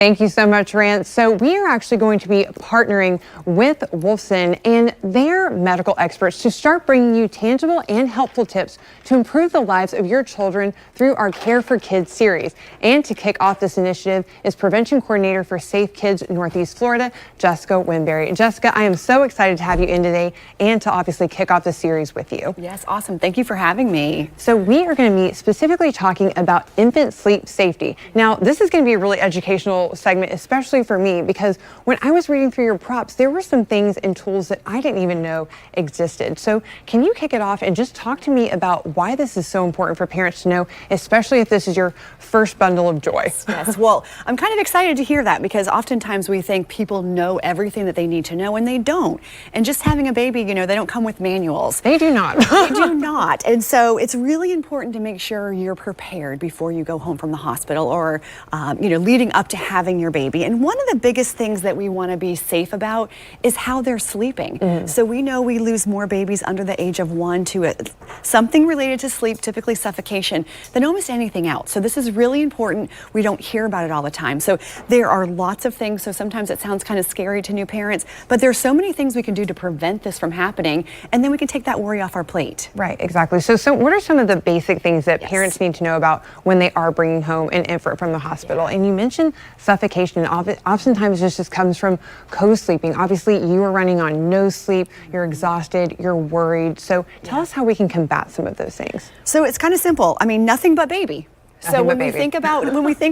Thank you so much, Rance. So we are actually going to be partnering with Wolfson and their medical experts to start bringing you tangible and helpful tips to improve the lives of your children through our Care for Kids series. And to kick off this initiative is Prevention Coordinator for Safe Kids Northeast Florida, Jessica Winberry. Jessica, I am so excited to have you in today and to obviously kick off the series with you. Yes, awesome. Thank you for having me. So we are going to be specifically talking about infant sleep safety. Now, this is going to be a really educational segment, especially for me, because when I was reading through your props, there were some things and tools that I didn't even know existed. So can you kick it off and just talk to me about why this is so important for parents to know, especially if this is your first bundle of joy? Yes, well, I'm kind of excited to hear that because oftentimes we think people know everything that they need to know and they don't. And just having a baby, you know, they don't come with manuals. They do not. They do not. And so it's really important to make sure you're prepared before you go home from the hospital or, leading up to having your baby. And one of the biggest things that we want to be safe about is how they're sleeping. So we know we lose more babies under the age of 1 to something related to sleep, typically suffocation, than almost anything else. So this is really important. We don't hear about it all the time. So there are lots of things. So sometimes it sounds kind of scary to new parents, but there's so many things we can do to prevent this from happening. And then we can take that worry off our plate. Right, exactly. So what are some of the basic things that parents need to know about when they are bringing home an infant from the hospital? And you mentioned suffocation. Oftentimes this just comes from co-sleeping. Obviously, you are running on no sleep, you're exhausted, you're worried. So tell us how we can combat some of those things. So it's kind of simple. I mean, nothing but baby. So when we think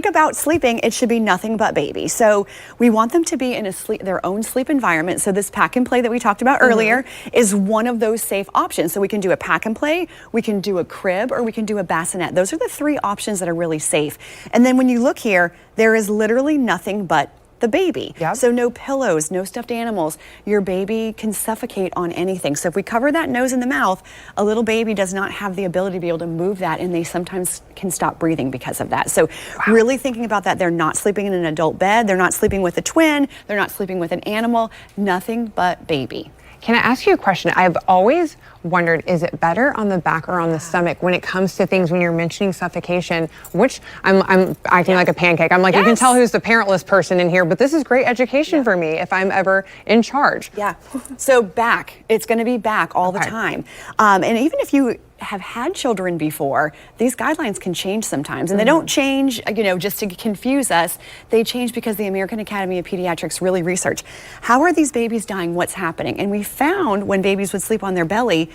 about sleeping, it should be nothing but baby. So we want them to be in their own sleep environment. So this pack and play that we talked about earlier is one of those safe options. So we can do a pack and play, we can do a crib, or we can do a bassinet. Those are the 3 options that are really safe. And then when you look here, there is literally nothing but the baby. So no pillows, no stuffed animals. Your baby can suffocate on anything. So if we cover that nose and the mouth, a little baby does not have the ability to be able to move that, and they sometimes can stop breathing because of that. So really thinking about that, they're not sleeping in an adult bed, they're not sleeping with a twin, they're not sleeping with an animal, nothing but baby. Can I ask you a question? I've always wondered, is it better on the back or on the stomach when it comes to things when you're mentioning suffocation, which I'm acting like a pancake. I'm like, you can tell who's the parentless person in here, but this is great education for me if I'm ever in charge. So back, it's going to be back all the time. And even if you have had children before, these guidelines can change sometimes. And they don't change, just to confuse us. They change because the American Academy of Pediatrics really research, how are these babies dying? What's happening? And we found when babies would sleep on their belly,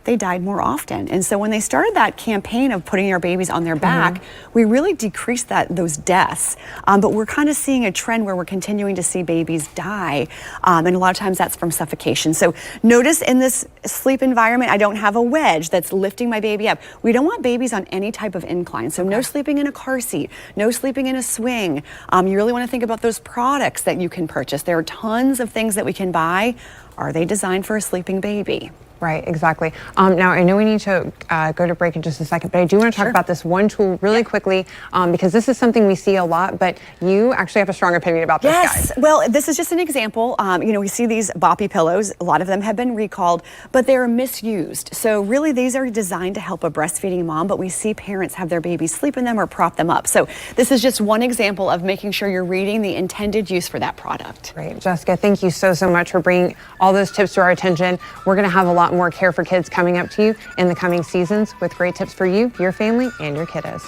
they died more often. And so when they started that campaign of putting our babies on their back, we really decreased those deaths. But we're kind of seeing a trend where we're continuing to see babies die. And a lot of times that's from suffocation. So notice in this sleep environment, I don't have a wedge that's lifting my baby up. We don't want babies on any type of incline. So no sleeping in a car seat, no sleeping in a swing. You really want to think about those products that you can purchase. There are tons of things that we can buy. Are they designed for a sleeping baby? Right, exactly. Now, I know we need to go to break in just a second, but I do want to talk about this one tool really quickly because this is something we see a lot, but you actually have a strong opinion about this, guys. Well, this is just an example. We see these boppy pillows. A lot of them have been recalled, but they're misused. So really, these are designed to help a breastfeeding mom, but we see parents have their babies sleep in them or prop them up. So this is just one example of making sure you're reading the intended use for that product. Great. Jessica, thank you so much for bringing all those tips to our attention. We're going to have a lot more Care for Kids coming up to you in the coming seasons with great tips for you, your family, and your kiddos.